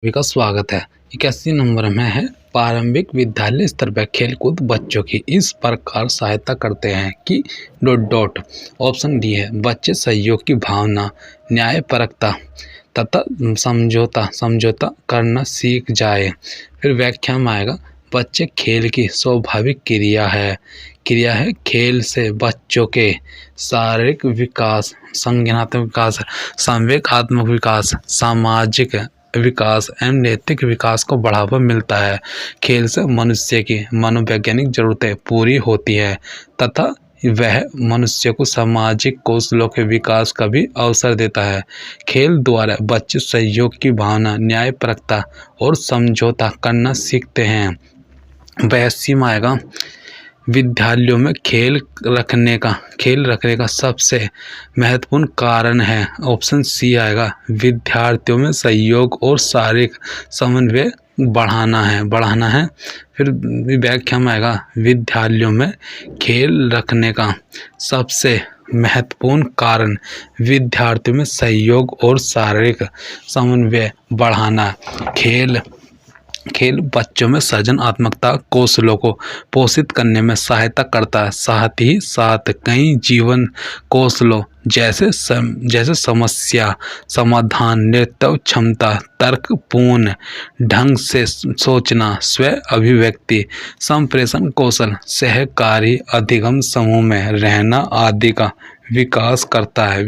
सभी का स्वागत है। 81 नंबर में है प्रारंभिक विद्यालय स्तर पर खेलकूद बच्चों की इस प्रकार सहायता करते हैं कि ऑप्शन डी है बच्चे सहयोग की भावना, न्यायपरकता तथा समझौता करना सीख जाए। फिर व्याख्या में आएगा बच्चे खेल की स्वाभाविक क्रिया है। खेल से बच्चों के शारीरिक विकास, संज्ञानात्मक विकास, संवेगात्मक विकास, सामाजिक विकास एवं नैतिक विकास को बढ़ावा मिलता है। खेल से मनुष्य की मनोवैज्ञानिक जरूरतें पूरी होती है तथा वह मनुष्य को सामाजिक कौशलों के विकास का भी अवसर देता है। खेल द्वारा बच्चे सहयोग की भावना, न्यायपरकता और समझौता करना सीखते हैं। वैसी में आएगा विद्यालयों में खेल रखने का सबसे महत्वपूर्ण कारण है। ऑप्शन सी आएगा विद्यार्थियों में सहयोग और शारीरिक समन्वय बढ़ाना है। फिर व्याख्या में आएगा विद्यालयों में खेल रखने का सबसे महत्वपूर्ण कारण विद्यार्थियों में सहयोग और शारीरिक समन्वय बढ़ाना। खेल बच्चों में सृजनात्मकता कौशलों को पोषित करने में सहायता करता है। साथ ही साथ कई जीवन कौशलों जैसे समस्या समाधान, नेतृत्व क्षमता, तर्कपूर्ण ढंग से सोचना, स्व अभिव्यक्ति, संप्रेषण कौशल, सहकारी अधिगम समूह में रहना आदि का विकास करता है।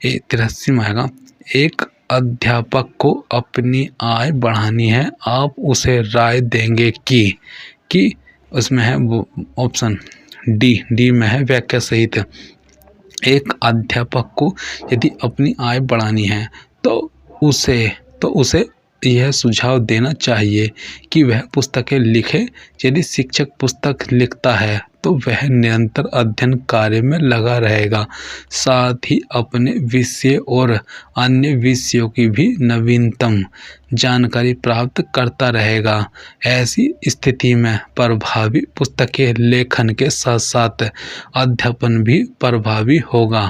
83 में आएगा एक अध्यापक को अपनी आय बढ़ानी है, आप उसे राय देंगे कि उसमें है वो ऑप्शन डी में है व्याख्या सहित। एक अध्यापक को यदि अपनी आय बढ़ानी है तो उसे यह सुझाव देना चाहिए कि वह पुस्तकें लिखे। यदि शिक्षक पुस्तक लिखता है तो वह निरंतर अध्ययन कार्य में लगा रहेगा, साथ ही अपने विषय और अन्य विषयों की भी नवीनतम जानकारी प्राप्त करता रहेगा। ऐसी स्थिति में प्रभावी पुस्तकें लेखन के साथ साथ अध्यापन भी प्रभावी होगा।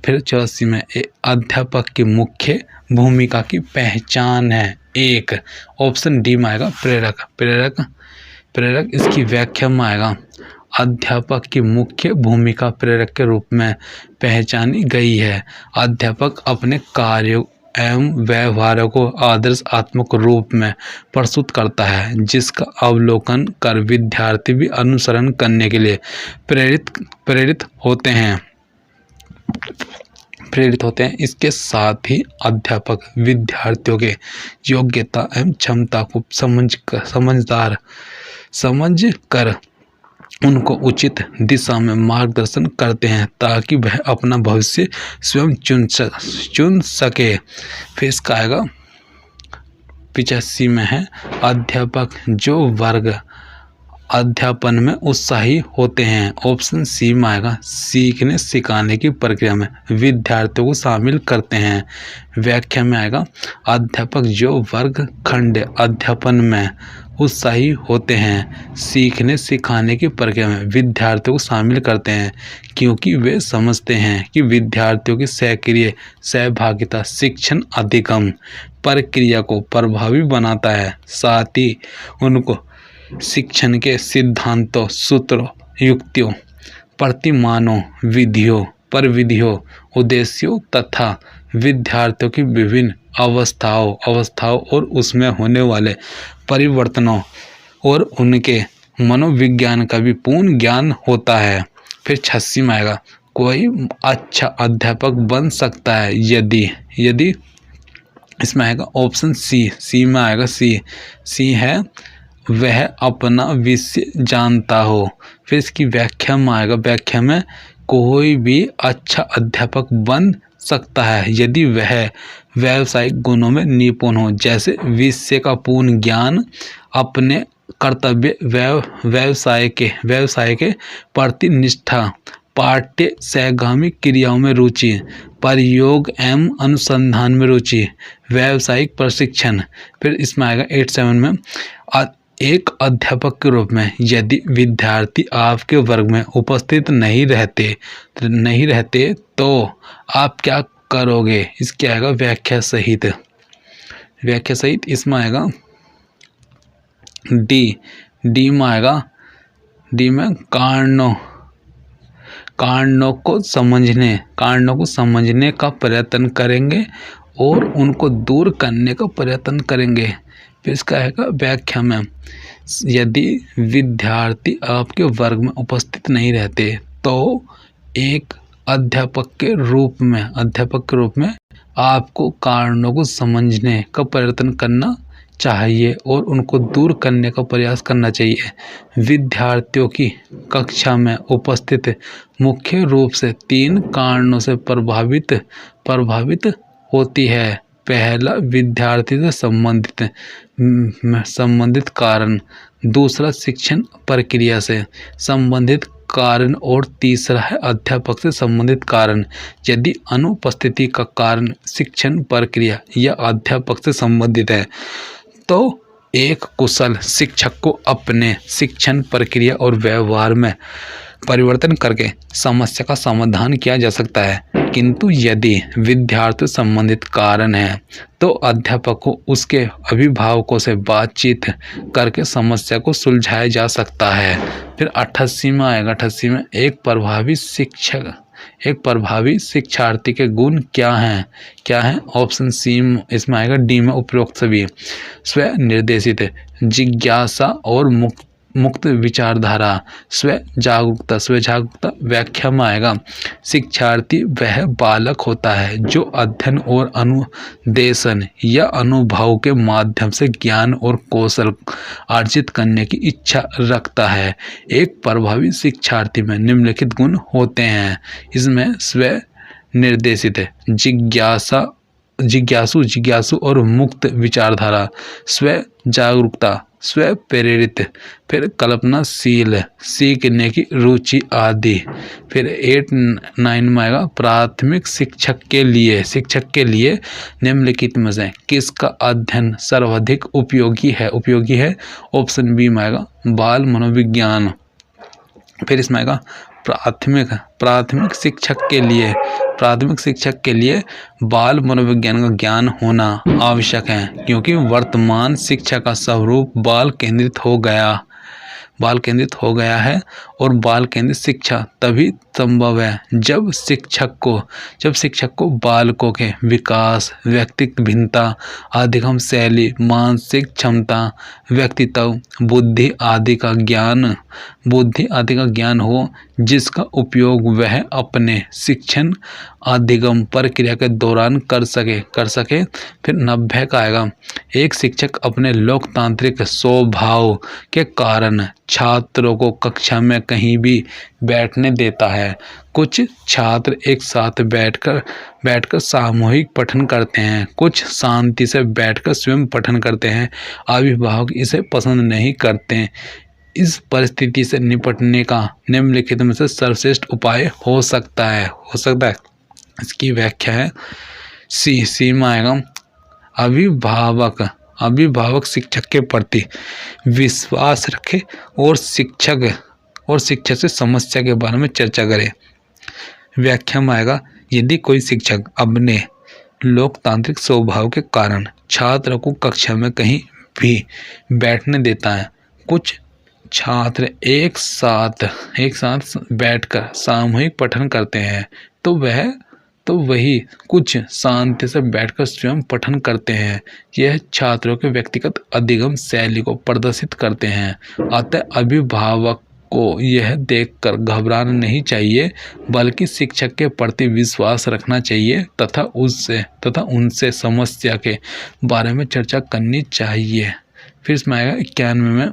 फिर 84 में अध्यापक की मुख्य भूमिका की पहचान है। एक ऑप्शन डी में आएगा प्रेरक। इसकी व्याख्या में आएगा अध्यापक की मुख्य भूमिका प्रेरक के रूप में पहचानी गई है। अध्यापक अपने कार्यों एवं व्यवहारों को आदर्शात्मक रूप में प्रस्तुत करता है, जिसका अवलोकन कर विद्यार्थी भी अनुसरण करने के लिए प्रेरित होते हैं। इसके साथ ही अध्यापक विद्यार्थियों के योग्यता एवं क्षमता को समझ कर उनको उचित दिशा में मार्गदर्शन करते हैं ताकि वह अपना भविष्य स्वयं चुन सके। फिर इसका आएगा 85 में है अध्यापक जो वर्ग अध्यापन में उत्साही होते हैं। ऑप्शन सी में आएगा सीखने सिखाने की प्रक्रिया में विद्यार्थियों को शामिल करते हैं। व्याख्या में आएगा अध्यापक जो वर्ग खंड अध्यापन में उत्साही होते हैं, सीखने सिखाने की प्रक्रिया में विद्यार्थियों को शामिल करते हैं, क्योंकि वे समझते हैं कि विद्यार्थियों की सक्रिय सहभागिता शिक्षण अधिगम प्रक्रिया को प्रभावी बनाता है। साथ ही उनको शिक्षण के सिद्धांतों, सूत्रों, युक्तियों, प्रतिमानों, विधियों, उद्देश्यों तथा विद्यार्थियों की विभिन्न अवस्थाओं और उसमें होने वाले परिवर्तनों और उनके मनोविज्ञान का भी पूर्ण ज्ञान होता है। फिर 86 में आएगा कोई अच्छा अध्यापक बन सकता है यदि इसमें आएगा ऑप्शन सी में आएगा सी है वह अपना विषय जानता हो। फिर इसकी व्याख्या में आएगा व्याख्या में कोई भी अच्छा अध्यापक बन सकता है यदि वह व्यावसायिक गुणों में निपुण हो, जैसे विषय का पूर्ण ज्ञान, अपने कर्तव्य व्यवसाय के प्रति निष्ठा, पाठ्य सहगामी क्रियाओं में रुचि, प्रयोग एवं अनुसंधान में रुचि, व्यावसायिक प्रशिक्षण। फिर इसमें आएगा 87 में एक अध्यापक के रूप में यदि विद्यार्थी आपके वर्ग में उपस्थित नहीं रहते तो आप क्या करोगे। इसकी आएगा व्याख्या सहित। व्याख्या सहित इसमें आएगा डी में आएगा, डी में कारणों को समझने का प्रयत्न करेंगे और उनको दूर करने का प्रयत्न करेंगे। फिर इसका आएगा व्याख्या में, यदि विद्यार्थी आपके वर्ग में उपस्थित नहीं रहते तो एक अध्यापक के रूप में आपको कारणों को समझने का प्रयत्न करना चाहिए और उनको दूर करने का प्रयास करना चाहिए। विद्यार्थियों की कक्षा में उपस्थित मुख्य रूप से 3 कारणों से प्रभावित होती है। पहला, विद्यार्थी से संबंधित कारण, दूसरा शिक्षण प्रक्रिया से संबंधित कारण और तीसरा है अध्यापक से संबंधित कारण। यदि अनुपस्थिति का कारण शिक्षण प्रक्रिया या अध्यापक से संबंधित है तो एक कुशल शिक्षक को अपने शिक्षण प्रक्रिया और व्यवहार में परिवर्तन करके समस्या का समाधान किया जा सकता है। किंतु यदि विद्यार्थी संबंधित कारण है तो अध्यापक को उसके अभिभावकों से बातचीत करके समस्या को सुलझाया जा सकता है। फिर 88 में आएगा, 88 में एक प्रभावी शिक्षार्थी के गुण क्या हैं? ऑप्शन सी इसमें आएगा, डी में उपरोक्त सभी। स्व निर्देशित, जिज्ञासा और मुक्त विचारधारा, स्व जागरूकता। व्याख्या में आएगा, शिक्षार्थी वह बालक होता है जो अध्ययन और अनुदेशन या अनुभव के माध्यम से ज्ञान और कौशल अर्जित करने की इच्छा रखता है। एक प्रभावी शिक्षार्थी में निम्नलिखित गुण होते हैं। इसमें स्व निर्देशित, जिज्ञासु और मुक्त विचारधारा, स्व जागरूकता, स्व प्रेरित, फिर कल्पनाशील, सीखने की रुचि आदि। फिर 8-9 में आएगा, प्राथमिक शिक्षक के लिए निम्नलिखित में से किसका अध्ययन सर्वाधिक उपयोगी है? ऑप्शन बी में आएगा, बाल मनोविज्ञान। फिर इसमें आएगा प्राथमिक शिक्षक के लिए बाल मनोविज्ञान का ज्ञान होना आवश्यक है, क्योंकि वर्तमान शिक्षा का स्वरूप बाल केंद्रित हो गया है और बाल केंद्रित शिक्षा तभी संभव है जब शिक्षक को बालकों के विकास, व्यक्तित्व भिन्नता, अधिगम शैली, मानसिक क्षमता, व्यक्तित्व, बुद्धि आदि का ज्ञान हो, जिसका उपयोग वह अपने शिक्षण अधिगम प्रक्रिया के दौरान कर सके। फिर 90 का आएगा, एक शिक्षक अपने लोकतांत्रिक स्वभाव के कारण छात्रों को कक्षा में कहीं भी बैठने देता है। कुछ छात्र एक साथ बैठकर सामूहिक पठन करते हैं, कुछ शांति से बैठकर स्वयं पठन करते हैं। अभिभावक इसे पसंद नहीं करते। इस परिस्थिति से निपटने का निम्नलिखित में से सर्वश्रेष्ठ उपाय हो सकता है। इसकी व्याख्या है, सी में आएगा, अभिभावक शिक्षक के प्रति विश्वास रखे और शिक्षक से समस्या के बारे में चर्चा करे। व्याख्या में आएगा, यदि कोई शिक्षक अपने लोकतांत्रिक स्वभाव के कारण छात्र को कक्षा में कहीं भी बैठने देता है, कुछ छात्र एक साथ बैठकर सामूहिक पठन करते हैं तो वही कुछ शांति से बैठकर स्वयं पठन करते हैं। यह छात्रों के व्यक्तिगत अधिगम शैली को प्रदर्शित करते हैं। अतः अभिभावक को यह देखकर घबराना नहीं चाहिए, बल्कि शिक्षक के प्रति विश्वास रखना चाहिए तथा उनसे समस्या के बारे में चर्चा करनी चाहिए। फिर इसमें आएगा 91 में,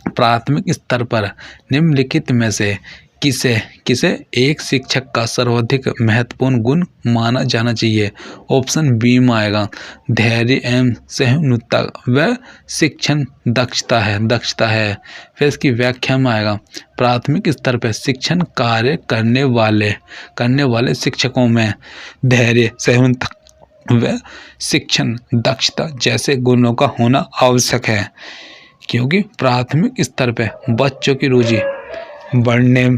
प्राथमिक स्तर पर निम्नलिखित में से किसे एक शिक्षक का सर्वाधिक महत्वपूर्ण गुण माना जाना चाहिए? ऑप्शन बी में आएगा, धैर्य एवं सहिष्णुता व शिक्षण दक्षता है। फिर इसकी व्याख्या में आएगा, प्राथमिक स्तर पर शिक्षण कार्य करने वाले शिक्षकों में धैर्य, सहिष्णुता व शिक्षण दक्षता जैसे गुणों का होना आवश्यक है, क्योंकि प्राथमिक स्तर पर बच्चों की रुचि बढ़ने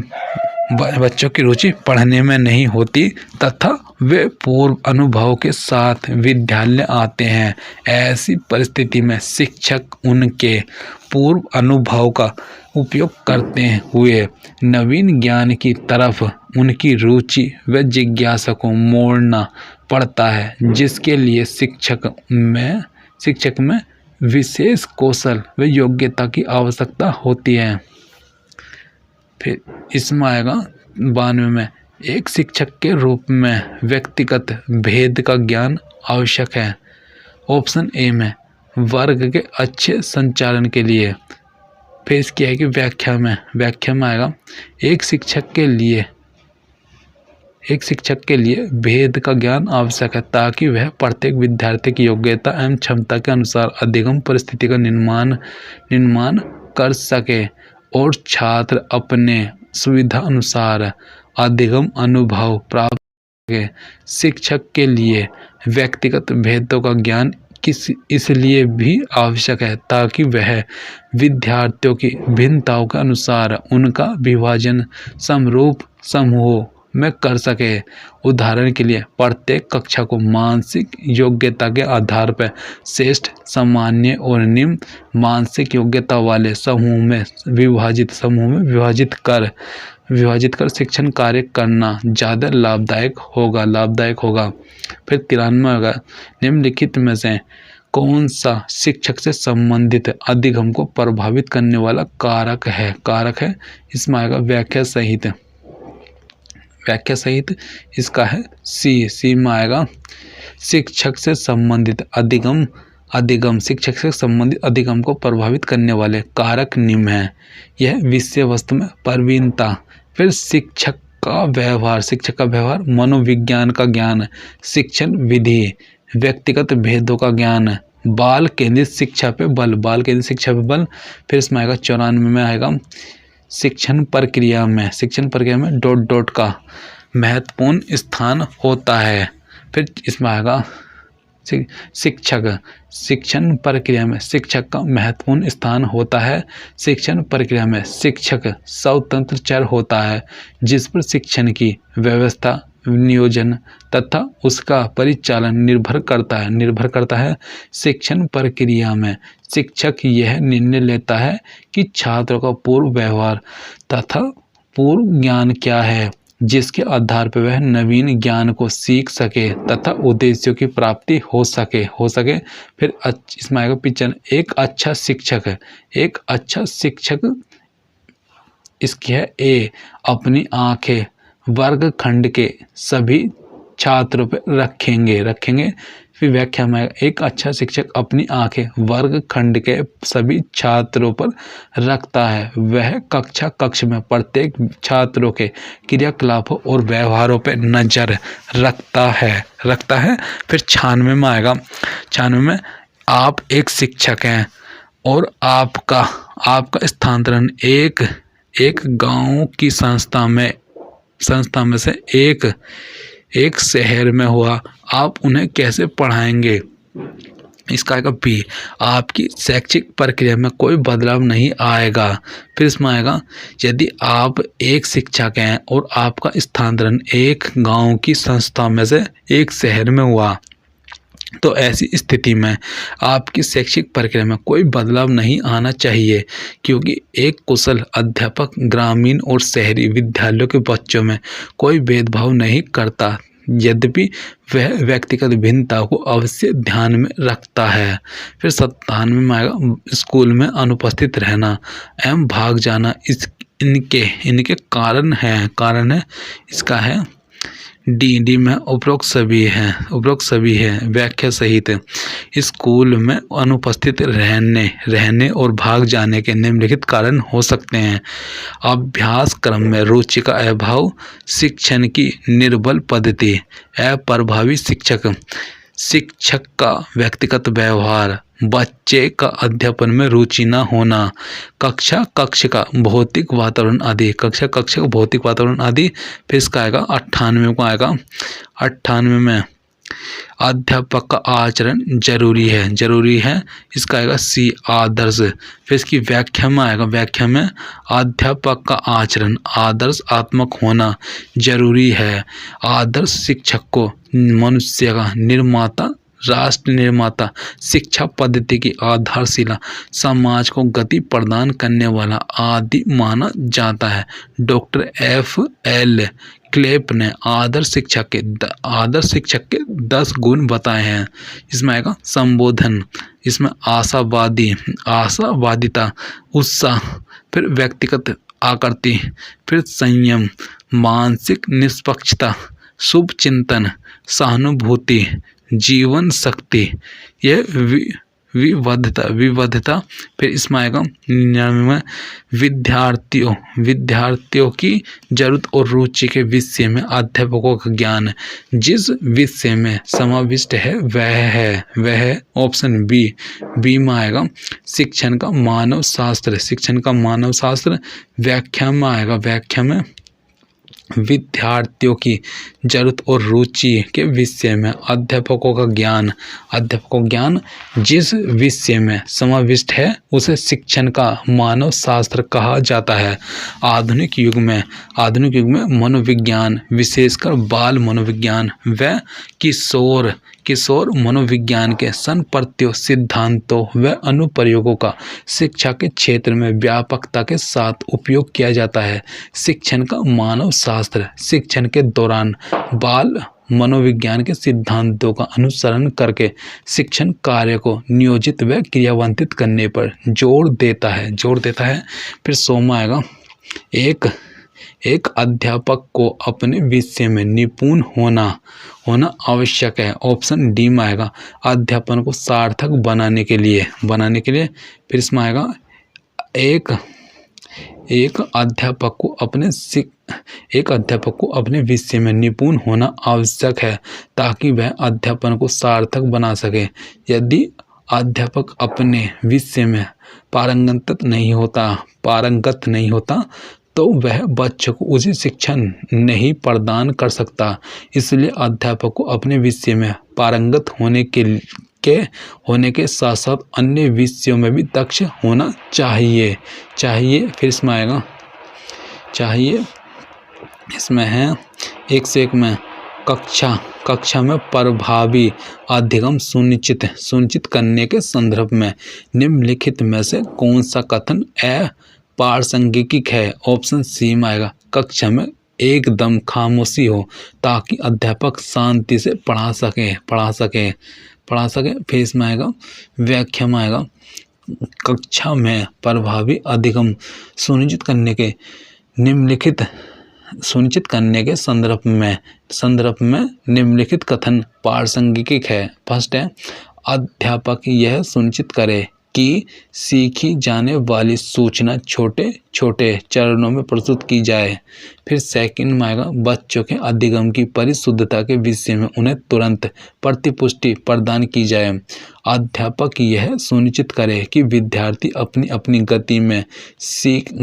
बच्चों की रुचि पढ़ने में नहीं होती तथा वे पूर्व अनुभव के साथ विद्यालय आते हैं। ऐसी परिस्थिति में शिक्षक उनके पूर्व अनुभव का उपयोग करते हुए नवीन ज्ञान की तरफ उनकी रुचि व जिज्ञासा को मोड़ना पड़ता है, जिसके लिए शिक्षक में विशेष कौशल व योग्यता की आवश्यकता होती है। फिर इसमें आएगा 92 में, एक शिक्षक के रूप में व्यक्तिगत भेद का ज्ञान आवश्यक है। ऑप्शन ए में वर्ग के अच्छे संचालन के लिए। फिर इसकी है कि व्याख्या में आएगा, एक शिक्षक के लिए भेद का ज्ञान आवश्यक है ताकि वह प्रत्येक विद्यार्थी की योग्यता एवं क्षमता के अनुसार अधिगम परिस्थिति का निर्माण कर सके और छात्र अपने सुविधा अनुसार अधिगम अनुभव प्राप्त करें। शिक्षक के लिए व्यक्तिगत भेदों का ज्ञान इसलिए भी आवश्यक है ताकि वह विद्यार्थियों की भिन्नताओं के अनुसार उनका विभाजन समरूप समूहों में कर सके। उदाहरण के लिए प्रत्येक कक्षा को मानसिक योग्यता के आधार पर श्रेष्ठ, सामान्य और निम्न मानसिक योग्यता वाले समूह में विभाजित कर शिक्षण कार्य करना ज़्यादा लाभदायक होगा। फिर 93 होगा, निम्नलिखित में से कौन सा शिक्षक से संबंधित अधिगम को प्रभावित करने वाला कारक है। इसमें आएगा व्याख्या सहित इसका है सी में आएगा, शिक्षक से संबंधित अधिगम को प्रभावित करने वाले कारक निम्न हैं। यह विषय वस्तु में प्रवीणता, फिर शिक्षक का व्यवहार, मनोविज्ञान का ज्ञान, शिक्षण विधि, व्यक्तिगत भेदों का ज्ञान, बाल केंद्रित शिक्षा पे बल। फिर इसमें आएगा 94 में आएगा, शिक्षण प्रक्रिया में डॉट का महत्वपूर्ण स्थान होता है। फिर इसमें आएगा शिक्षण प्रक्रिया में शिक्षक का महत्वपूर्ण स्थान होता है। शिक्षण प्रक्रिया में शिक्षक स्वतंत्र चर होता है जिस पर शिक्षण की व्यवस्था, नियोजन तथा उसका परिचालन निर्भर करता है। शिक्षण प्रक्रिया में शिक्षक यह निर्णय लेता है कि छात्रों का पूर्व व्यवहार तथा पूर्व ज्ञान क्या है, जिसके आधार पर वह नवीन ज्ञान को सीख सके तथा उद्देश्यों की प्राप्ति हो सके। फिर इसमें आएगा पिछन, एक अच्छा शिक्षक इसकी है ए, अपनी आंखें वर्गखंड के सभी छात्रों पर रखेंगे। फिर व्याख्या में एक अच्छा शिक्षक अपनी आंखें वर्गखंड के सभी छात्रों पर रखता है। वह कक्ष में प्रत्येक छात्रों के क्रियाकलापों और व्यवहारों पर नजर रखता है। फिर 96 में आएगा, 96 में आप एक शिक्षक हैं और आपका स्थानांतरण एक गांव की संस्था में से एक शहर में हुआ। आप उन्हें कैसे पढ़ाएंगे। इसका आएगा बी, आपकी शैक्षिक प्रक्रिया में कोई बदलाव नहीं आएगा। फिर इसमें आएगा, यदि आप एक शिक्षक हैं और आपका स्थानांतरण एक गांव की संस्था में से एक शहर में हुआ तो ऐसी स्थिति में आपकी शैक्षिक प्रक्रिया में कोई बदलाव नहीं आना चाहिए, क्योंकि एक कुशल अध्यापक ग्रामीण और शहरी विद्यालयों के बच्चों में कोई भेदभाव नहीं करता, यद्यपि वह व्यक्तिगत भिन्नता को अवश्य ध्यान में रखता है। फिर 97 में आएगा, स्कूल में अनुपस्थित रहना एवं भाग जाना इनके कारण है। इसका है डी में उपरोक्त सभी है व्याख्या सहित। स्कूल में अनुपस्थित रहने और भाग जाने के निम्नलिखित कारण हो सकते हैं। अभ्यास क्रम में रुचि का अभाव, शिक्षण की निर्बल पद्धति, अप्रभावी शिक्षक का व्यक्तिगत व्यवहार, बच्चे का अध्यापन में रुचि न होना, कक्षा का भौतिक वातावरण आदि। फिर इसका आएगा 98 को आएगा, 98 में अध्यापक का आचरण जरूरी है, इसका आएगा सी आदर्श। फिर इसकी व्याख्या में आएगा, व्याख्या में अध्यापक का आचरण आदर्शात्मक होना जरूरी है। आदर्श शिक्षक को मनुष्य का निर्माता, राष्ट्र निर्माता, शिक्षा पद्धति की आधारशिला, समाज को गति प्रदान करने वाला आदि माना जाता है। Doctor F.L. क्लेप ने आदर्श शिक्षक के 10 गुण बताए हैं। इसमें आएगा संबोधन, इसमें आशावादिता, उत्साह, फिर व्यक्तिगत आकृति, फिर संयम, मानसिक निष्पक्षता, शुभ चिंतन, सहानुभूति, जीवन शक्ति, यह विविधता। फिर इसमें आएगा 99 विद्यार्थियों की जरूरत और रुचि के विषय में अध्यापकों का ज्ञान जिस विषय में समाविष्ट है वह है ऑप्शन बी में आएगा शिक्षण का मानव शास्त्र। व्याख्या में आएगा, व्याख्या में विद्यार्थियों की जरूरत और रुचि के विषय में अध्यापकों का ज्ञान जिस विषय में समाविष्ट है उसे शिक्षण का मानव शास्त्र कहा जाता है। आधुनिक युग में मनोविज्ञान, विशेषकर बाल मनोविज्ञान व किशोर मनोविज्ञान के संप्रत्यों, सिद्धांतों व अनुप्रयोगों का शिक्षा के क्षेत्र में व्यापकता के साथ उपयोग किया जाता है। शिक्षण का मानव शास्त्र शिक्षण के दौरान बाल मनोविज्ञान के सिद्धांतों का अनुसरण करके शिक्षण कार्य को नियोजित व क्रियान्वित करने पर जोर देता है। फिर 100 में आएगा एक अध्यापक को अपने विषय में निपुण होना आवश्यक है। ऑप्शन डी में आएगा अध्यापन को सार्थक बनाने के लिए। फिर इसमें आएगा एक अध्यापक को अपने विषय में निपुण होना आवश्यक है ताकि वह अध्यापन को सार्थक बना सके। यदि अध्यापक अपने विषय में पारंगत नहीं होता तो वह बच्चों को उचित शिक्षा नहीं प्रदान कर सकता। इसलिए अध्यापक को अपने विषय में पारंगत होने के साथ साथ अन्य विषयों में भी दक्ष होना चाहिए। फिर इसमें आएगा इसमें है 101 में कक्षा में प्रभावी अधिगम सुनिश्चित करने के संदर्भ में निम्नलिखित में से कौन सा कथन अप्रासंगिक है। ऑप्शन सी में आएगा कक्षा में एकदम खामोशी हो ताकि अध्यापक शांति से पढ़ा सके। फिर इसमें आएगा व्याख्या में आएगा कक्षा में प्रभावी अधिगम सुनिश्चित करने के संदर्भ में निम्नलिखित कथन प्रासंगिक है। फर्स्ट है अध्यापक यह सुनिश्चित करे कि सीखी जाने वाली सूचना छोटे छोटे चरणों में प्रस्तुत की जाए। फिर सेकंड में आएगा बच्चों के अधिगम की परिशुद्धता के विषय में उन्हें तुरंत प्रतिपुष्टि प्रदान की जाए। अध्यापक यह सुनिश्चित करे कि विद्यार्थी अपनी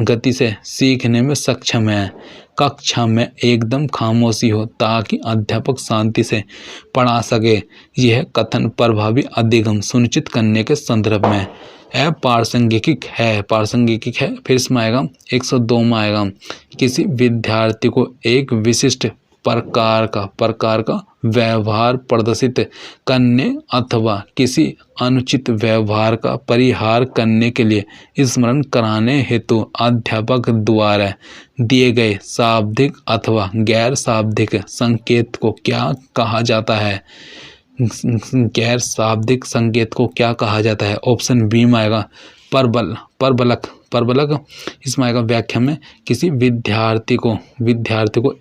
गति से सीखने में सक्षम है। कक्षा में एकदम खामोशी हो ताकि अध्यापक शांति से पढ़ा सके। यह कथन प्रभावी अधिगम सुनिश्चित करने के संदर्भ में अप्रासंगिक है। फिर इसमें आएगा 102 में आएगा किसी विद्यार्थी को एक विशिष्ट प्रकार का व्यवहार प्रदर्शित करने अथवा किसी अनुचित व्यवहार का परिहार करने के लिए स्मरण कराने हेतु अध्यापक द्वारा दिए गए शाब्दिक अथवा गैर शाब्दिक संकेत को क्या कहा जाता है। गैर शाब्दिक संकेत को क्या कहा जाता है। ऑप्शन बी में आएगा प्रबलक। इसमें आएगा व्याख्या में किसी विद्यार्थी को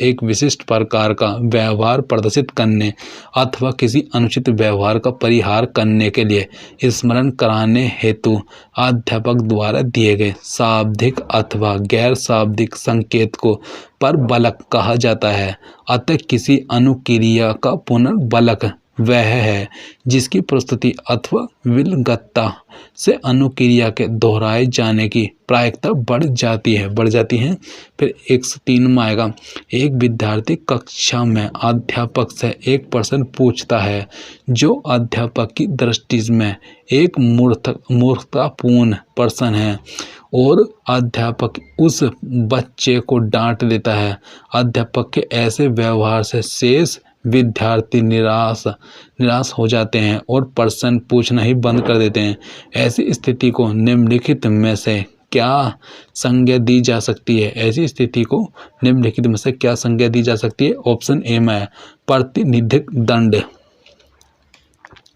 एक विशिष्ट प्रकार का व्यवहार प्रदर्शित करने अथवा किसी अनुचित व्यवहार का परिहार करने के लिए स्मरण कराने हेतु अध्यापक द्वारा दिए गए शाब्दिक अथवा गैर शाब्दिक संकेत को प्रबलक कहा जाता है। अतः किसी अनुक्रिया का पुनर्बलक वह है जिसकी प्रस्तुति अथवा विलंगता से अनुक्रिया के दोहराए जाने की प्रायिकता बढ़ जाती है। फिर 103 में आएगा, एक विद्यार्थी कक्षा में अध्यापक से एक प्रश्न पूछता है जो अध्यापक की दृष्टि में एक मूर्खतापूर्ण प्रश्न है और अध्यापक उस बच्चे को डांट देता है। अध्यापक के ऐसे व्यवहार से शेष विद्यार्थी निराश हो जाते हैं और प्रश्न पूछना ही बंद कर देते हैं। ऐसी स्थिति को निम्नलिखित में से क्या संज्ञा दी जा सकती है? ऐसी स्थिति को निम्नलिखित में से क्या संज्ञा दी जा सकती है? ऑप्शन ए में है प्रतिनिधिक दंड।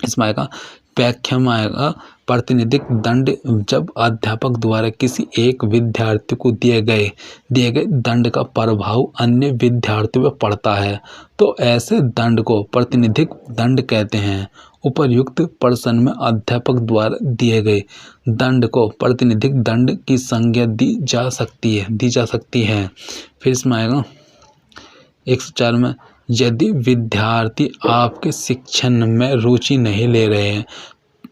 इसमें आएगा, व्याख्या में आएगा, प्रतिनिधिक दंड जब अध्यापक द्वारा किसी एक विद्यार्थी को दिए गए दंड का प्रभाव अन्य विद्यार्थियों पर पड़ता है तो ऐसे दंड को प्रतिनिधिक दंड कहते हैं। उपर्युक्त प्रश्न में अध्यापक द्वारा दिए गए दंड को प्रतिनिधिक दंड की संज्ञा दी जा सकती है। फिर इसमें आएगा 104 में, यदि विद्यार्थी आपके शिक्षण में रुचि नहीं ले रहे हैं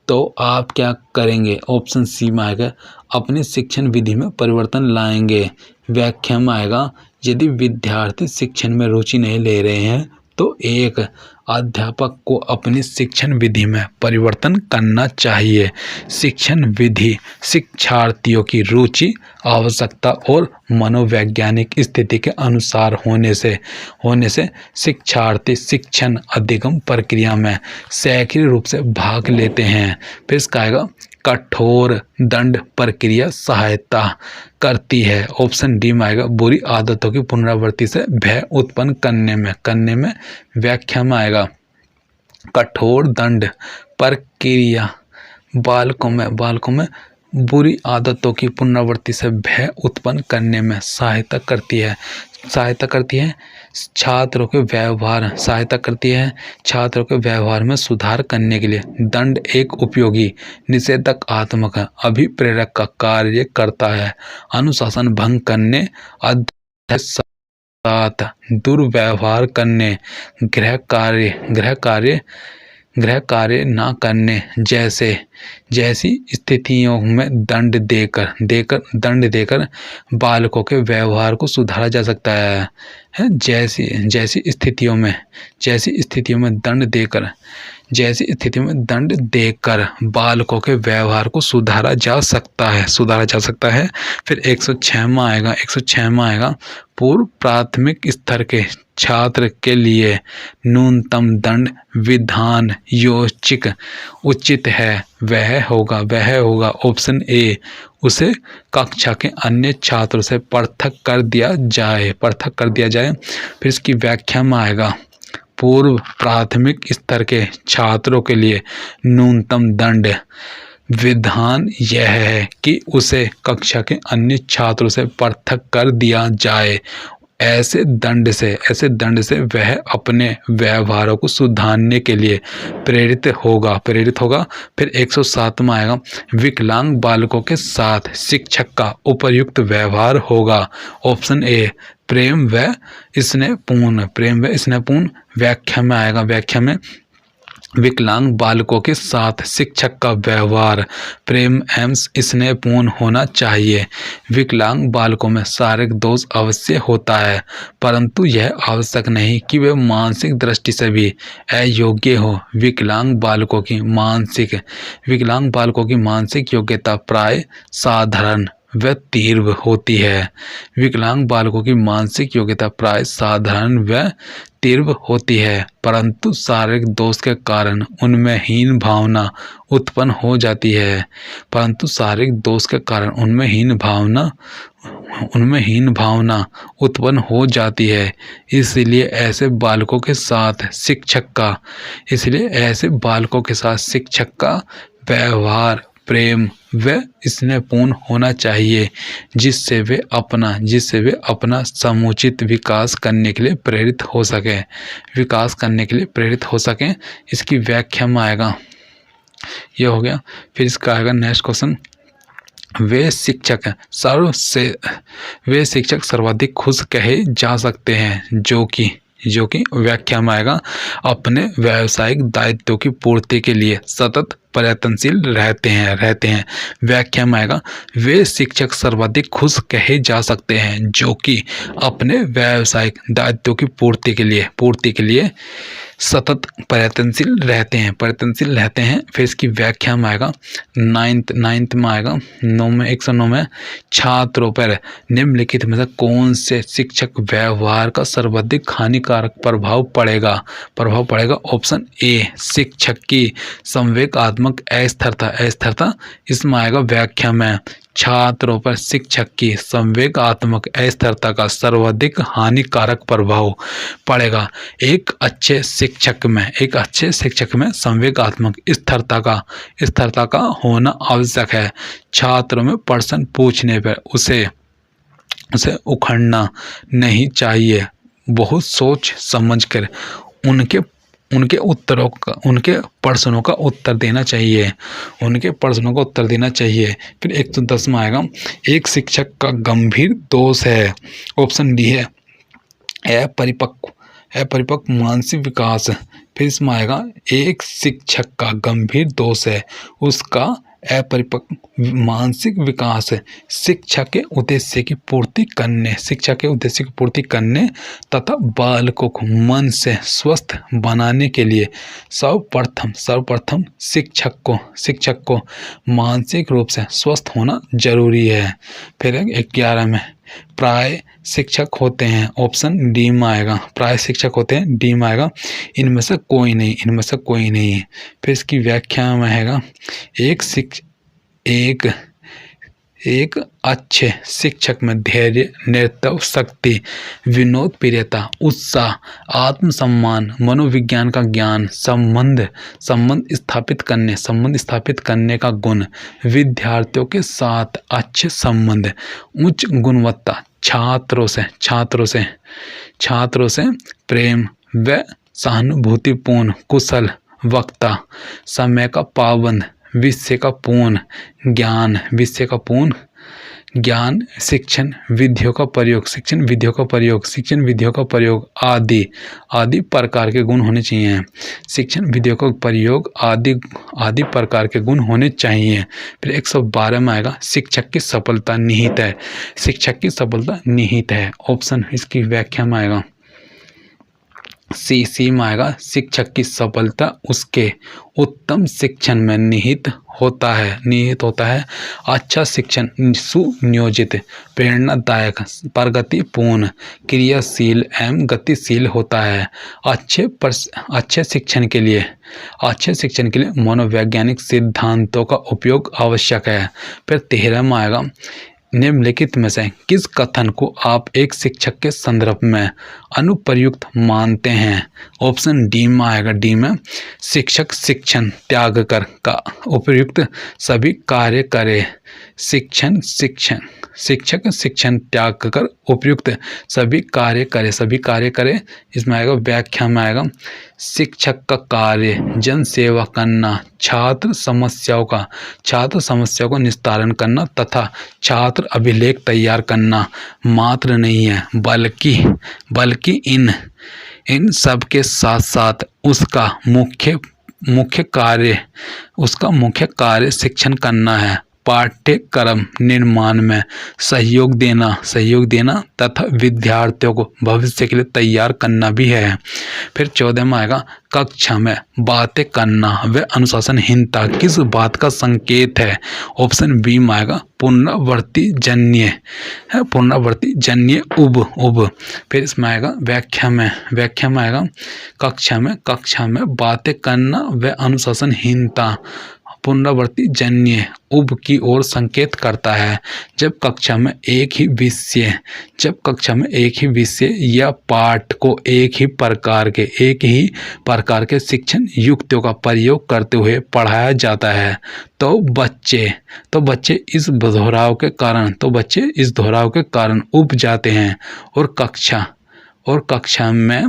तो आप क्या करेंगे? ऑप्शन सी में आएगा, अपनी शिक्षण विधि में परिवर्तन लाएंगे। व्याख्या में आएगा, यदि विद्यार्थी शिक्षण में रुचि नहीं ले रहे हैं तो एक अध्यापक को अपनी शिक्षण विधि में परिवर्तन करना चाहिए। शिक्षण विधि शिक्षार्थियों की रुचि, आवश्यकता और मनोवैज्ञानिक स्थिति के अनुसार होने से शिक्षार्थी शिक्षण अधिगम प्रक्रिया में सक्रिय रूप से भाग लेते हैं। फिर इसका आएगा, कठोर दंड प्रक्रिया सहायता करती है। ऑप्शन डी में आएगा, बुरी आदतों की पुनरावृत्ति से भय उत्पन्न करने में। व्याख्या में आएगा, कठोर दंड प्रक्रिया बालकों में बुरी आदतों की पुनरावृत्ति से भय उत्पन्न करने में सहायता करती है। छात्रों के व्यवहार में सुधार करने के लिए दंड एक उपयोगी निषेधात्मक अभिप्रेरक का कार्य करता है। अनुशासन भंग करने, साथ दुर्व्यवहार करने, गृह कार्य न करने जैसी स्थितियों में दंड देकर बालकों के व्यवहार को सुधारा जा सकता है। जैसी स्थितियों में दंड देकर बालकों के व्यवहार को सुधारा जा सकता है। फिर 106 में आएगा, पूर्व प्राथमिक स्तर के छात्र के लिए न्यूनतम दंड विधान योजिक उचित है। वह होगा ऑप्शन ए, उसे कक्षा के अन्य छात्रों से पृथक कर दिया जाए। फिर इसकी व्याख्या में आएगा, पूर्व प्राथमिक स्तर के छात्रों के लिए न्यूनतम दंड विधान यह है कि उसे कक्षा के अन्य छात्रों से पृथक कर दिया जाए। ऐसे दंड से वह अपने व्यवहारों को सुधारने के लिए प्रेरित होगा। फिर 107 में आएगा, विकलांग बालकों के साथ शिक्षक का उपयुक्त व्यवहार होगा। ऑप्शन ए, प्रेम व स्नेहपूर्ण। व्याख्या में विकलांग बालकों के साथ शिक्षक का व्यवहार प्रेम एवं स्नेहपूर्ण होना चाहिए। विकलांग बालकों में शारीरिक दोष अवश्य होता है, परंतु यह आवश्यक नहीं कि वे मानसिक दृष्टि से भी अयोग्य हो। विकलांग बालकों की मानसिक योग्यता प्राय साधारण व तीव्र होती है। विकलांग बालकों की मानसिक योग्यता प्राय साधारण व तीव्र होती है, परंतु शारीरिक दोष के कारण उनमें हीन भावना उत्पन्न हो जाती है। इसलिए ऐसे बालकों के साथ शिक्षक का व्यवहार प्रेम व स्नेहपूर्ण होना चाहिए, जिससे वे अपना समुचित विकास करने के लिए प्रेरित हो सकें। इसकी व्याख्या में आएगा, यह हो गया। फिर इसका आएगा नेक्स्ट क्वेश्चन, वे शिक्षक सर्वाधिक खुश कहे जा सकते हैं जो कि जो कि व्याख्या में आएगा अपने व्यावसायिक दायित्वों की पूर्ति के लिए सतत प्रयत्नशील रहते हैं। व्याख्या में आएगा वे शिक्षक सर्वाधिक खुश कहे जा सकते हैं जो कि अपने व्यावसायिक दायित्वों की पूर्ति के लिए सतत प्रयत्नशील रहते हैं। फिर इसकी व्याख्या में आएगा नाइन्थ में आएगा 109 में छात्रों पर निम्नलिखित में से कौन से शिक्षक व्यवहार का सर्वाधिक हानिकारक प्रभाव पड़ेगा। ऑप्शन ए शिक्षक की संवेगात्मक अस्थिरता इसमें आएगा व्याख्या में छात्रों पर शिक्षक की संवेगात्मक अस्थिरता का सर्वाधिक हानिकारक प्रभाव पड़ेगा। एक अच्छे शिक्षक में संवेगात्मक स्थिरता का होना आवश्यक है। छात्रों में प्रश्न पूछने पर उसे उखड़ना नहीं चाहिए। बहुत सोच समझकर उनके प्रश्नों का उत्तर देना चाहिए। फिर 110 में आएगा एक शिक्षक का गंभीर दोष है। ऑप्शन डी है अपरिपक्व मानसिक विकास। फिर इसमें आएगा एक शिक्षक का गंभीर दोष है उसका अपरिपक्व मानसिक विकास शिक्षा के उद्देश्य की पूर्ति करने तथा बालकों को मन से स्वस्थ बनाने के लिए सर्वप्रथम शिक्षक को मानसिक रूप से स्वस्थ होना जरूरी है। फिर 11 में प्राय शिक्षक होते हैं। ऑप्शन डी में आएगा प्राय शिक्षक होते हैं, डी में आएगा इनमें से कोई नहीं। फिर इसकी व्याख्या में आएगा एक अच्छे शिक्षक में धैर्य, नेतृत्व शक्ति, विनोद प्रियता, उत्साह, आत्मसम्मान, मनोविज्ञान का ज्ञान, संबंध स्थापित करने का गुण, विद्यार्थियों के साथ अच्छे संबंध, उच्च गुणवत्ता, छात्रों से प्रेम व सहानुभूतिपूर्ण, कुशल वक्ता, समय का पाबंद, विषय का पूर्ण ज्ञान, शिक्षण विधियों का प्रयोग आदि प्रकार के गुण होने चाहिए। शिक्षण विधियों का प्रयोग आदि प्रकार के गुण होने चाहिए। फिर 112 में आएगा शिक्षक की सफलता निहित है। ऑप्शन इसकी व्याख्या में आएगा सी में आएगा शिक्षक की सफलता उसके उत्तम शिक्षण में निहित होता है। अच्छा शिक्षण सुनियोजित, प्रेरणादायक, प्रगतिपूर्ण, क्रियाशील एवं गतिशील होता है। अच्छे शिक्षण के लिए मनोवैज्ञानिक सिद्धांतों का उपयोग आवश्यक है। फिर 13 में आएगा निम्नलिखित में से किस कथन को आप एक शिक्षक के संदर्भ में अनुप्रयुक्त मानते हैं। ऑप्शन डी में आएगा शिक्षक शिक्षण त्याग कर का उपयुक्त सभी कार्य करे। शिक्षक शिक्षण त्याग कर उपयुक्त सभी कार्य करे। इसमें आएगा व्याख्या में आएगा शिक्षक का कार्य जन सेवा करना, छात्र समस्याओं का निस्तारण करना तथा छात्र अभिलेख तैयार करना मात्र नहीं है, बल्कि इन सब के साथ साथ उसका मुख्य कार्य शिक्षण करना है। पाठ्यक्रम निर्माण में सहयोग देना तथा विद्यार्थियों को भविष्य के लिए तैयार करना भी है। फिर 14 में आएगा कक्षा में बातें करना व अनुशासनहीनता किस बात का संकेत है। ऑप्शन बी में आएगा पुनरावृत्ति जन्य उब। फिर इसमें आएगा व्याख्या में आएगा कक्षा में बातें करना व अनुशासनहीनता पुनरावृत्ति जन्य उब की ओर संकेत करता है। जब कक्षा में एक ही विषय या पाठ को एक ही प्रकार के शिक्षण युक्तियों का प्रयोग करते हुए पढ़ाया जाता है तो बच्चे इस दोहराव के कारण उब जाते हैं और कक्षा में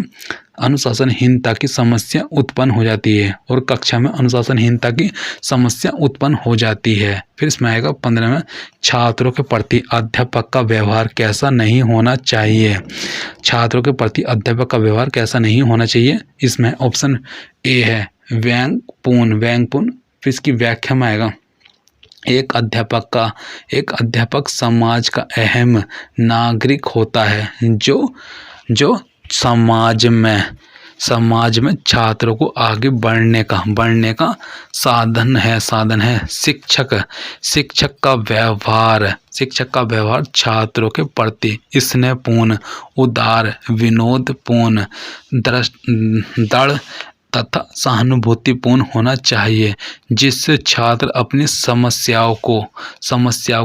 अनुशासनहीनता की समस्या उत्पन्न हो जाती है और कक्षा में अनुशासनहीनता की समस्या उत्पन्न हो जाती है। फिर इसमें आएगा 15 में, छात्रों के प्रति अध्यापक का व्यवहार कैसा नहीं होना चाहिए। छात्रों के प्रति अध्यापक का व्यवहार कैसा नहीं होना चाहिए। इसमें ऑप्शन ए है व्यंग्यपूर्ण। फिर इसकी व्याख्या में आएगा, एक अध्यापक समाज का अहम नागरिक होता है जो समाज में छात्रों को आगे बढ़ने का साधन है। शिक्षक का व्यवहार छात्रों के प्रति स्नेहपूर्ण, उदार, विनोदपूर्ण, दृढ़ तथा सहानुभूतिपूर्ण होना चाहिए, जिससे छात्र अपनी समस्याओं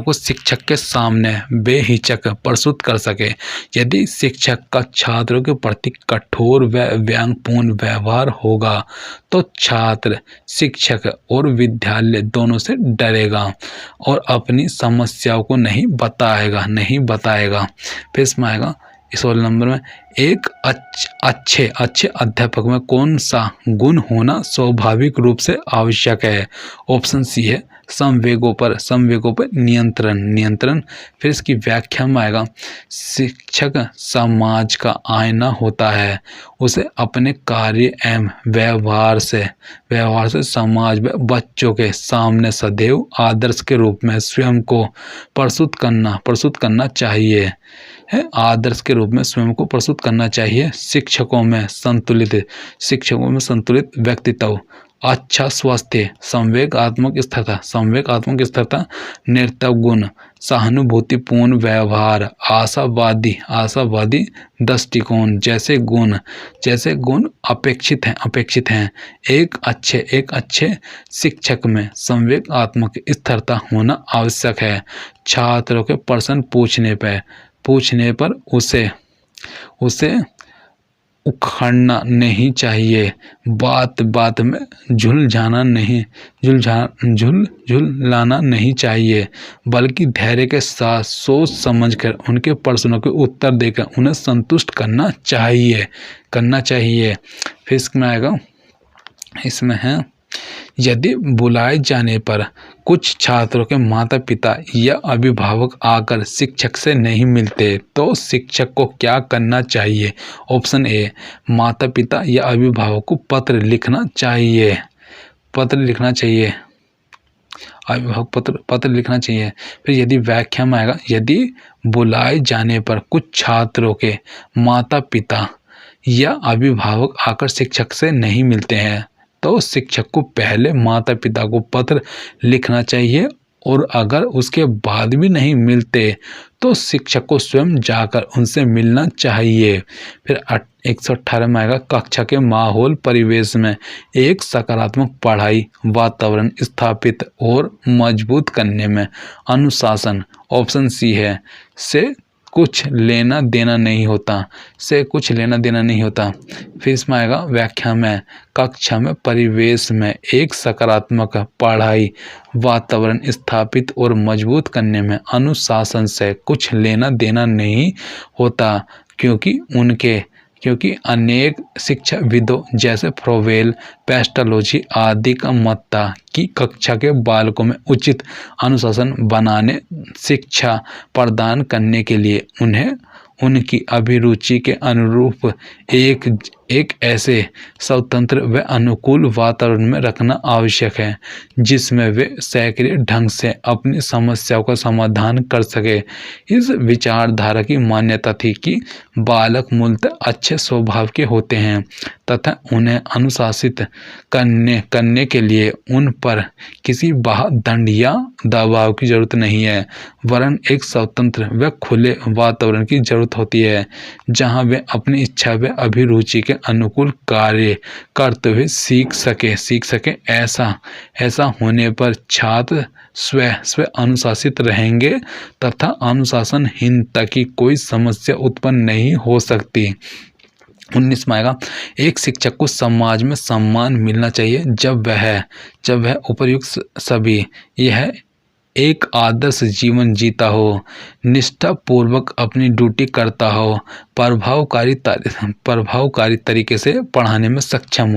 को शिक्षक के सामने बेहिचक प्रस्तुत कर सके। यदि शिक्षक का छात्रों के प्रति कठोर व व्यंग्यपूर्ण व्यवहार होगा तो छात्र शिक्षक और विद्यालय दोनों से डरेगा और अपनी समस्याओं को नहीं बताएगा। फिर इसमें आएगा 16 नंबर में, एक अच्छे अध्यापक में कौन सा गुण होना स्वाभाविक रूप से आवश्यक है। ऑप्शन सी है संवेगों पर नियंत्रण। फिर इसकी व्याख्या में आएगा, शिक्षक समाज का आईना होता है, उसे अपने कार्य एवं व्यवहार से समाज में बच्चों के सामने सदैव आदर्श के रूप में स्वयं को प्रस्तुत करना चाहिए आदर्श के रूप में स्वयं को प्रस्तुत करना चाहिए। शिक्षकों में संतुलित व्यक्तित्व, अच्छा स्वास्थ्य, संवेगात्मक स्थिरता, नैतिक गुण, सहानुभूतिपूर्ण व्यवहार, आशावादी दृष्टिकोण जैसे गुण अपेक्षित हैं। एक अच्छे शिक्षक में संवेगात्मक स्थिरता होना आवश्यक है। छात्रों के प्रश्न पूछने पर उसे उखड़ना नहीं चाहिए, बात में झुलझुलाना नहीं चाहिए, बल्कि धैर्य के साथ सोच समझकर उनके प्रश्नों के उत्तर देकर उन्हें संतुष्ट करना चाहिए। फिर इसमें आएगा, इसमें है, यदि बुलाए जाने पर कुछ छात्रों के माता पिता या अभिभावक आकर शिक्षक से नहीं मिलते तो शिक्षक को क्या करना चाहिए। ऑप्शन ए, माता पिता या अभिभावक को पत्र लिखना चाहिए। फिर यदि व्याख्या में आएगा, यदि बुलाए जाने पर कुछ छात्रों के माता पिता या अभिभावक आकर शिक्षक से नहीं मिलते हैं तो शिक्षक को पहले माता पिता को पत्र लिखना चाहिए और अगर उसके बाद भी नहीं मिलते तो शिक्षक को स्वयं जाकर उनसे मिलना चाहिए। फिर 118 में आएगा, कक्षा के माहौल परिवेश में एक सकारात्मक पढ़ाई वातावरण स्थापित और मजबूत करने में अनुशासन, ऑप्शन सी है, से कुछ लेना देना नहीं होता। फिर इसमें आएगा व्याख्या में, कक्षा में परिवेश में एक सकारात्मक पढ़ाई वातावरण स्थापित और मजबूत करने में अनुशासन से कुछ लेना देना नहीं होता, क्योंकि अनेक शिक्षाविदों जैसे फ्रोवेल, पेस्टालोजी आदि का मत था कि कक्षा के बालकों में उचित अनुशासन बनाने, शिक्षा प्रदान करने के लिए उन्हें उनकी अभिरुचि के अनुरूप एक ऐसे स्वतंत्र व अनुकूल वातावरण में रखना आवश्यक है जिसमें वे सक्रिय ढंग से अपनी समस्याओं का समाधान कर सके। इस विचारधारा की मान्यता थी कि बालक मूलतः अच्छे स्वभाव के होते हैं तथा उन्हें अनुशासित करने के लिए उन पर किसी बाह्य दंड या दबाव की जरूरत नहीं है, वरन एक स्वतंत्र व खुले वातावरण की जरूरत होती है जहां वे अपनी इच्छा व अभिरुचि के अनुकूल कार्य करते हुए सीख सके। ऐसा होने पर छात्र स्व अनुशासित रहेंगे तथा अनुशासनहीनता की कोई समस्या उत्पन्न नहीं हो सकती। 19 में आएगा, एक शिक्षक को समाज में सम्मान मिलना चाहिए जब वह उपर्युक्त सभी एक आदर्श जीवन जीता हो, निष्ठापूर्वक अपनी ड्यूटी करता हो, प्रभावकारी तरीके से पढ़ाने में सक्षम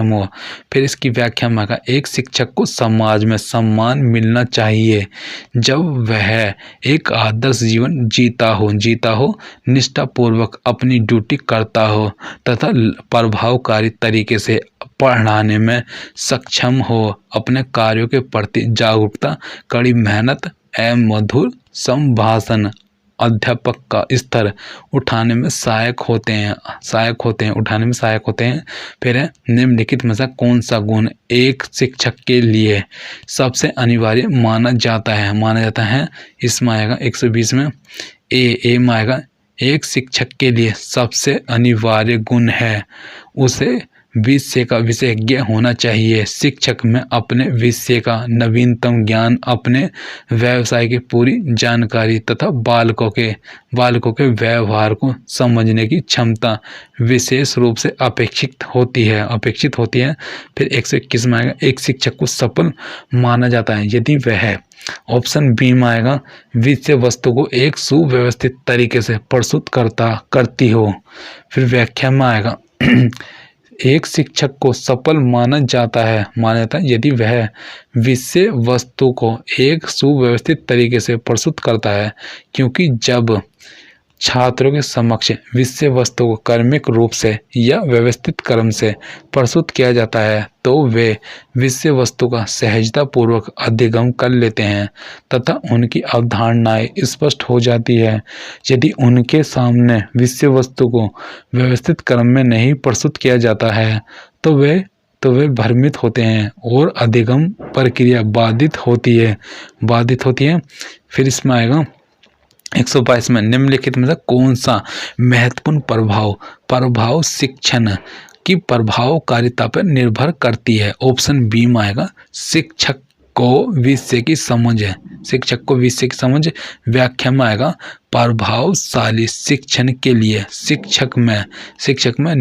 हो। फिर इसकी व्याख्या में आएगा, एक शिक्षक को समाज में सम्मान मिलना चाहिए जब वह एक आदर्श जीवन जीता हो, निष्ठापूर्वक अपनी ड्यूटी करता हो तथा प्रभावकारी तरीके से पढ़ाने में सक्षम हो, अपने कार्यों के प्रति जागरूकता, कड़ी मेहनत एवं मधुर संभाषण अध्यापक का स्तर उठाने में सहायक होते हैं। फिर है, निम्नलिखित में से कौन सा गुण एक शिक्षक के लिए सबसे अनिवार्य माना जाता है। इसमें आएगा 120 में ए में आएगा, एक शिक्षक के लिए सबसे अनिवार्य गुण है उसे विषय का विशेषज्ञ होना चाहिए। शिक्षक में अपने विषय का नवीनतम ज्ञान, अपने व्यवसाय की पूरी जानकारी तथा बालकों के व्यवहार को समझने की क्षमता विशेष रूप से अपेक्षित होती है। फिर 121 में आएगा, एक शिक्षक को सफल माना जाता है यदि वह, ऑप्शन बी में आएगा, विषय वस्तु को एक सुव्यवस्थित तरीके से प्रस्तुत करती हो। फिर व्याख्या में आएगा, एक शिक्षक को सफल माना जाता है यदि वह विषय वस्तु को एक सुव्यवस्थित तरीके से प्रस्तुत करता है, क्योंकि जब छात्रों के समक्ष विषय वस्तु को क्रमिक रूप से या व्यवस्थित क्रम से प्रस्तुत किया जाता है तो वे विषय वस्तु का सहजतापूर्वक अधिगम कर लेते हैं तथा उनकी अवधारणाएं स्पष्ट हो जाती है। यदि उनके सामने विषय वस्तु को व्यवस्थित क्रम में नहीं प्रस्तुत किया जाता है तो वे भ्रमित होते हैं और अधिगम प्रक्रिया बाधित होती है। फिर इसमें आएगा 122 में, निम्नलिखित में से कौन सा महत्वपूर्ण प्रभाव शिक्षण की प्रभावकारिता पर निर्भर करती है। ऑप्शन बी में आएगा, शिक्षक को विषय की समझ। व्याख्या में आएगा, प्रभावशाली शिक्षण के लिए शिक्षक में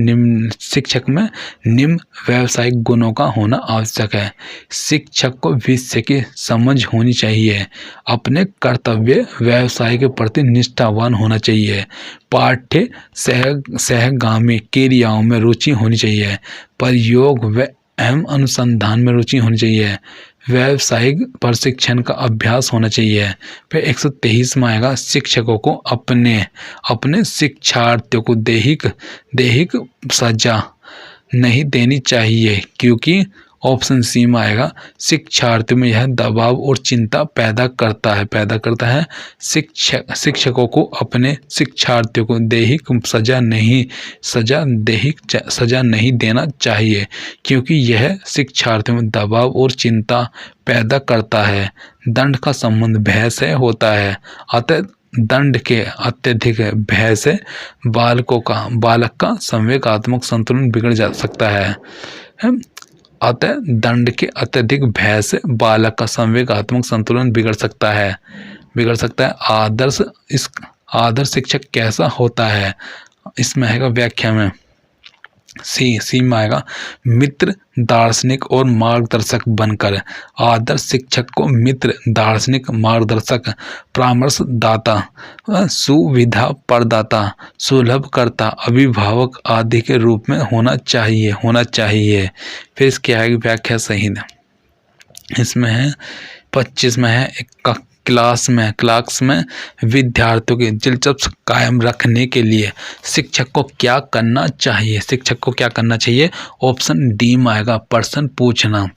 निम्न व्यावसायिक गुणों का होना आवश्यक है। शिक्षक को विषय की समझ होनी चाहिए, अपने कर्तव्य व्यवसाय के प्रति निष्ठावान होना चाहिए, पाठ्य सहगामी क्रियाओं में रुचि होनी चाहिए, प्रयोग व एवं अनुसंधान में रुचि होनी चाहिए, व्यावसायिक प्रशिक्षण का अभ्यास होना चाहिए। फिर 123 में आएगा, शिक्षकों को अपने शिक्षार्थियों को दैहिक सजा नहीं देनी चाहिए, क्योंकि ऑप्शन सी में आएगा, शिक्षार्थियों में यह दबाव और चिंता पैदा करता है। शिक्षकों को अपने शिक्षार्थियों को दैहिक सजा नहीं देना चाहिए, क्योंकि यह शिक्षार्थियों में दबाव और चिंता पैदा करता है। दंड का संबंध भय से होता है, अतः दंड के अत्यधिक भय से बालक का संवेगात्मक संतुलन बिगड़ जा सकता है। अतः दंड के अत्यधिक भय से बालक का संवेगात्मक संतुलन बिगड़ सकता है। आदर्श शिक्षक कैसा होता है, इसमें आएगा व्याख्या में सी में आएगा, मित्र, दार्शनिक और मार्गदर्शक बनकर। आदर्श शिक्षक को मित्र, दार्शनिक, मार्गदर्शक, परामर्शदाता, सुविधा प्रदाता, सुलभकर्ता, अभिभावक आदि के रूप में होना चाहिए। फिर इसकी आगे व्याख्या सही है। इसमें है 25 में है, क्लास में विद्यार्थियों की दिलचस्पी कायम रखने के लिए शिक्षक को क्या करना चाहिए। ऑप्शन डी में आएगा, प्रश्न पूछना।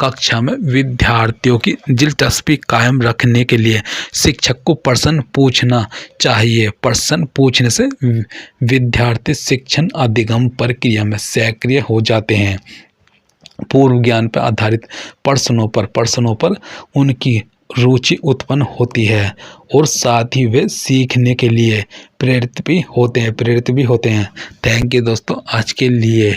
कक्षा में विद्यार्थियों की दिलचस्पी कायम रखने के लिए शिक्षक को प्रश्न पूछना चाहिए। प्रश्न पूछने से विद्यार्थी शिक्षण अधिगम प्रक्रिया में सक्रिय हो जाते हैं। पूर्व ज्ञान पर आधारित प्रश्नों पर उनकी रुचि उत्पन्न होती है और साथ ही वे सीखने के लिए प्रेरित भी होते हैं। थैंक यू दोस्तों, आज के लिए।